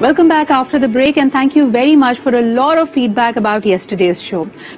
Welcome back after the break and thank you very much for a lot of feedback about yesterday's show.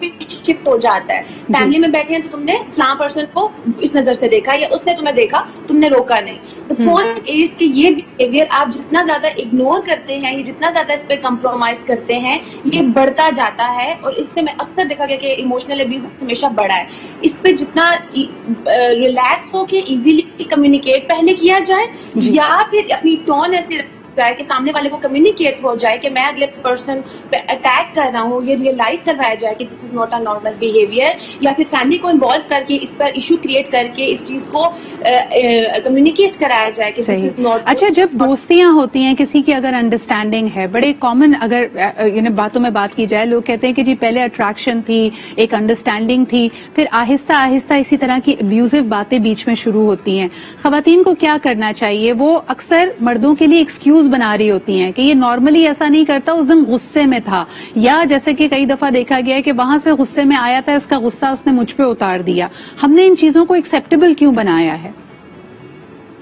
Shift ہو جاتا ہے. Family میں بیٹھے ہیں تو تم نے فلاں پرسن کو اس نظر سے دیکھا یا اس نے تمہیں دیکھا, تم نے روکا نہیں. The point is کہ یہ بہیویئر آپ جتنا زیادہ اگنور کرتے ہیں, جتنا زیادہ اس پہ کمپرومائز کرتے ہیں, یہ بڑھتا جاتا ہے. اور اس سے میں اکثر دیکھا گیا کہ ایموشنل ابیوز ہمیشہ بڑھا ہے. اس پہ جتنا ریلیکس ہو کے ایزیلی کمیونیکیٹ پہلے کیا جائے, یا پھر اپنی ٹون ایسے جائے کہ سامنے والے کو کمیونیکیٹ ہو جائے کہ میں اگلے پرسن پہ اٹیک کر رہا ہوں, یہ ریئلائز کروایا جائے کہ this is not a normal behaviour, یا پھر فیملی کو انوالو کر کے اس پر ایشو کریٹ کر کے اس چیز کو کمیونیکیٹ کرایا جائے کہ دس از ناٹ. اچھا, جب دوستیاں ہوتی ہیں کسی کی اگر انڈرسٹینڈنگ ہے, بڑے کامن اگر باتوں میں بات کی جائے, لوگ کہتے ہیں کہ جی پہلے اٹریکشن تھی, ایک انڈرسٹینڈنگ تھی, پھر آہستہ آہستہ اسی طرح کی ابیوزو باتیں بیچ میں شروع ہوتی ہیں. خواتین کو کیا کرنا چاہیے؟ وہ اکثر مردوں کے لیے ایکسکیوز بنا رہی ہوتی ہیں کہ یہ نارملی ایسا نہیں کرتا, اس دن غصے میں تھا, یا جیسے کہ کئی دفعہ دیکھا گیا ہے کہ وہاں سے غصے میں آیا تھا, اس کا غصہ اس نے مجھ پہ اتار دیا. ہم نے ان چیزوں کو ایکسیپٹیبل کیوں بنایا ہے؟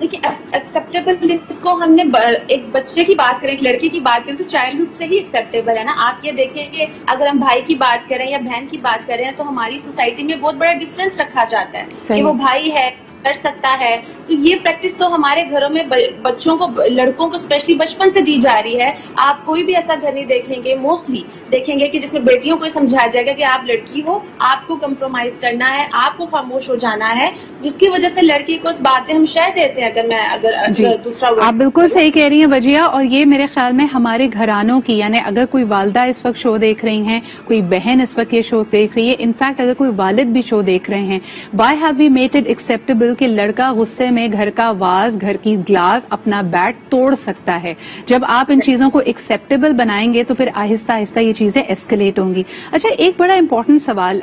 دیکھیے, ایکسیپٹیبل اس کو ہم نے ایک بچے کی بات کریں, ایک لڑکی کی بات کریں تو چائلڈہڈ سے ہی ایکسیپٹیبل ہے نا. آپ یہ دیکھیں کہ اگر ہم بھائی کی بات کریں یا بہن کی بات کریں تو ہماری سوسائٹی میں بہت بڑا ڈفرینس رکھا جاتا ہے کہ وہ بھائی ہے, کر سکتا ہے. تو یہ پریکٹس تو ہمارے گھروں میں بچوں کو, لڑکوں کو اسپیشلی بچپن سے دی جا رہی ہے. آپ کوئی بھی ایسا گھر نہیں دیکھیں گے, موسٹلی دیکھیں گے کہ جس میں بیٹیوں کو سمجھایا جائے گا کہ آپ لڑکی ہو, آپ کو کمپرومائز کرنا ہے, آپ کو خاموش ہو جانا ہے, جس کی وجہ سے لڑکی کو اس بات میں ہم شاید دیتے ہیں. اگر دوسرا آپ بالکل صحیح کہہ رہی ہیں وجیہ, اور یہ میرے خیال میں ہمارے گھرانوں کی, یعنی اگر کوئی والدہ اس وقت شو دیکھ رہی ہیں, کوئی بہن اس وقت یہ شو دیکھ رہی ہے, انفیکٹ اگر کوئی والد بھی شو دیکھ رہے ہیں, why have we made it acceptable کہ لڑکا غصے میں گھر کا واز, گھر کی گلاس, اپنا بیٹ توڑ سکتا ہے؟ جب آپ ان چیزوں کو ایکسیپٹیبل بنائیں گے تو پھر آہستہ آہستہ یہ چیزیں ایسکلیٹ ہوں گی. اچھا, ایک بڑا امپورٹنٹ سوال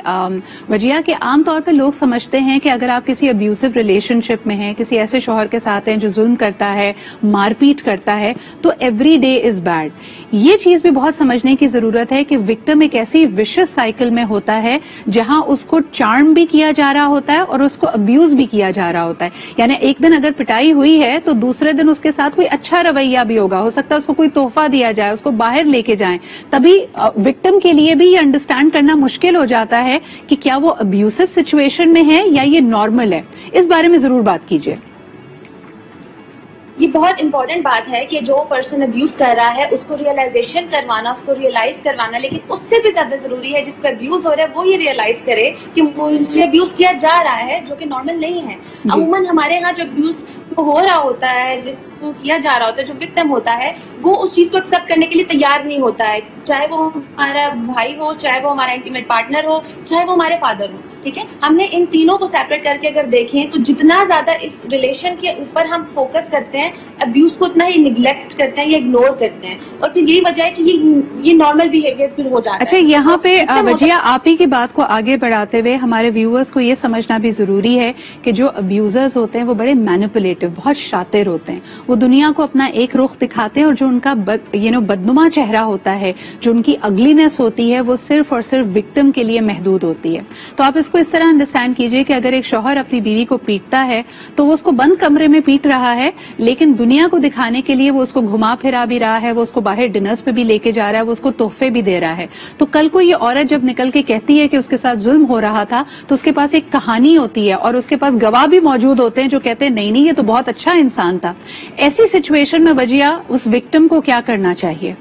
وجیہ, کہ عام طور پہ لوگ سمجھتے ہیں کہ اگر آپ کسی ابیوسو ریلیشن شپ میں ہیں, کسی ایسے شوہر کے ساتھ ہیں جو ظلم کرتا ہے, مار پیٹ کرتا ہے, تو ایوری ڈے از بیڈ. یہ چیز بھی بہت سمجھنے کی ضرورت ہے کہ وکٹم ایک ایسی وشس سائیکل میں ہوتا ہے جہاں اس کو چارم بھی کیا جا رہا ہوتا ہے اور اس کو ابیوز بھی کیا جا رہا ہوتا ہے. یعنی ایک دن اگر پٹائی ہوئی ہے تو دوسرے دن اس کے ساتھ کوئی اچھا رویہ بھی ہوگا, ہو سکتا ہے اس کو کوئی تحفہ دیا جائے, اس کو باہر لے کے جائیں. تبھی وکٹم کے لیے بھی یہ انڈرسٹینڈ کرنا مشکل ہو جاتا ہے کہ کیا وہ ابیوسو سچویشن میں ہے یا یہ نارمل ہے. اس بارے میں ضرور بات کیجیے. یہ بہت امپورٹنٹ بات ہے کہ جو پرسن ابیوز کر رہا ہے اس کو ریئلائزیشن کروانا, اس کو ریئلائز کروانا, لیکن اس سے بھی زیادہ ضروری ہے جس پہ ابیوز ہو رہا ہے وہ یہ ریئلائز کرے کہ مجھے ابیوز کیا جا رہا ہے, جو کہ نارمل نہیں ہے. عموماً ہمارے ہاں جو ابیوز ہو رہا ہوتا ہے, جس کو کیا جا رہا ہوتا ہے, جو وکٹم ہوتا ہے, وہ اس چیز کو ایکسپٹ کرنے کے لیے تیار نہیں ہوتا ہے, چاہے وہ ہمارا بھائی ہو, چاہے وہ ہمارا انٹیمیٹ پارٹنر ہو, چاہے وہ ہمارے فادر ہو. ٹھیک ہے, ہم نے ان تینوں کو سیپریٹ کر کے اگر دیکھیں تو جتنا زیادہ اس ریلیشن کے اوپر ہم فوکس کرتے ہیں, ابیوز کو اتنا ہی نیگلیکٹ کرتے ہیں یا اگنور کرتے ہیں, اور پھر یہی وجہ ہے کہ یہ نارمل بیہیویئر پھر ہو جاتا ہے. اچھا, یہاں پہ وجیہ آپ ہی کی بات کو آگے بڑھاتے ہوئے ہمارے ویورز کو یہ سمجھنا بھی ضروری ہے کہ جو ابیوزرز ہوتے ہیں وہ بڑے مینیپولیٹو, بہت شاطر ہوتے ہیں. وہ دنیا کو اپنا ایک رخ دکھاتے ہیں اور جو ان کا بدنما چہرہ ہوتا ہے, جو ان کی اگلینس ہوتی ہے, وہ صرف اور صرف وکٹم کے لیے محدود ہوتی ہے. تو آپ اس کو اس طرح انڈرسٹینڈ کیجئے کہ اگر ایک شوہر اپنی بیوی کو پیٹتا ہے تو وہ اس کو بند کمرے میں پیٹ رہا ہے, لیکن دنیا کو دکھانے کے لیے وہ اس کو گھما پھرا بھی رہا ہے, وہ اس کو باہر ڈنرز پہ بھی لے کے جا رہا ہے, وہ اس کو تحفے بھی دے رہا ہے. تو کل کو یہ عورت جب نکل کے کہتی ہے کہ اس کے ساتھ ظلم ہو رہا تھا تو اس کے پاس ایک کہانی ہوتی ہے اور اس کے پاس گواہ بھی موجود ہوتے ہیں جو کہتے ہیں نہیں یہ تو بہت اچھا انسان تھا. ایسی سچویشن میں وجیہ اس وکٹم کو کیا کرنا چاہیے؟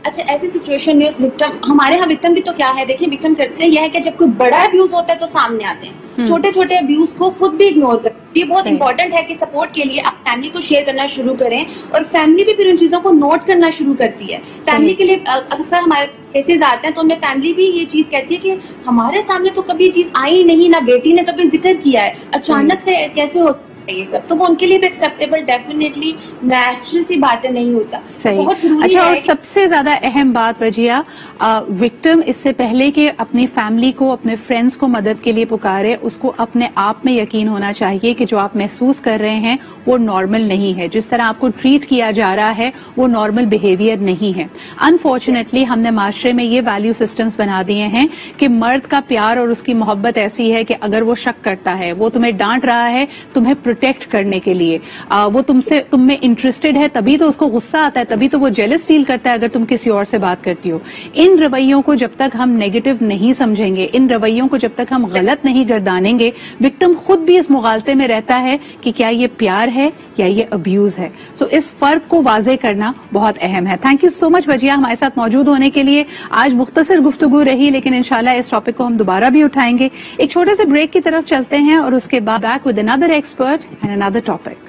اچھا, ایسی سچویشن میں اس وکٹم, ہمارے ہاں وکٹم بھی تو کیا ہے, دیکھیں وکٹم کرتے ہیں یہ ہے کہ جب کوئی بڑا ابیوز ہوتا ہے تو سامنے آتے ہیں, چھوٹے چھوٹے ابیوز کو خود بھی اگنور کرتے ہیں. یہ بہت امپورٹنٹ ہے کہ سپورٹ کے لیے آپ فیملی کو شیئر کرنا شروع کریں, اور فیملی بھی پھر ان چیزوں کو نوٹ کرنا شروع کرتی ہے. فیملی کے لیے اکثر ہمارے کیسز آتے ہیں تو ان میں فیملی بھی یہ چیز کہتی ہے کہ ہمارے سامنے تو کبھی چیز آئی نہیں, نہ بیٹی نے کبھی ذکر کیا ہے, اچانک سے کیسے ہوتا ہے یہ سب. تو وہ ان کے لیے بھی ایکسیپٹیبل, ڈیفینیٹلی نیچرل سی باتیں نہیں ہوتا. بہت ضروری. اچھا, اور سب سے زیادہ اہم بات وجیہ, وکٹم اس سے پہلے کہ اپنی فیملی کو, اپنے فرینڈز کو مدد کے لیے پکارے, اس کو اپنے آپ میں یقین ہونا چاہیے کہ جو آپ محسوس کر رہے ہیں وہ نارمل نہیں ہے. جس طرح آپ کو ٹریٹ کیا جا رہا ہے وہ نارمل بیہیویئر نہیں ہے. انفارچونیٹلی ہم نے معاشرے میں یہ ویلیو سسٹمز بنا دیے ہیں کہ مرد کا پیار اور اس کی محبت ایسی ہے کہ اگر وہ شک کرتا ہے, وہ تمہیں ڈانٹ رہا ہے, تمہیں پروٹیکٹ کرنے کے لیے. وہ تم میں انٹرسٹڈ ہے تبھی تو اس کو غصہ آتا ہے, تبھی تو وہ جیلس فیل کرتا ہے اگر تم کسی اور سے بات کرتی ہو. ان رویوں کو جب تک ہم نیگیٹو نہیں سمجھیں گے, ان رویوں کو جب تک ہم غلط نہیں گردانیں گے, وکٹم خود بھی اس مغالطے میں رہتا ہے کہ کیا یہ پیار ہے یا یہ ابیوز ہے. سو اس فرق کو واضح کرنا بہت اہم ہے. تھینک یو سو مچ وجیہہ ہمارے ساتھ موجود ہونے کے لیے. آج مختصر گفتگو رہی لیکن انشاءاللہ اس ٹاپک کو ہم دوبارہ بھی اٹھائیں گے. ایک چھوٹے سے بریک کی طرف چلتے ہیں اور اس کے بعد back with another expert and another topic.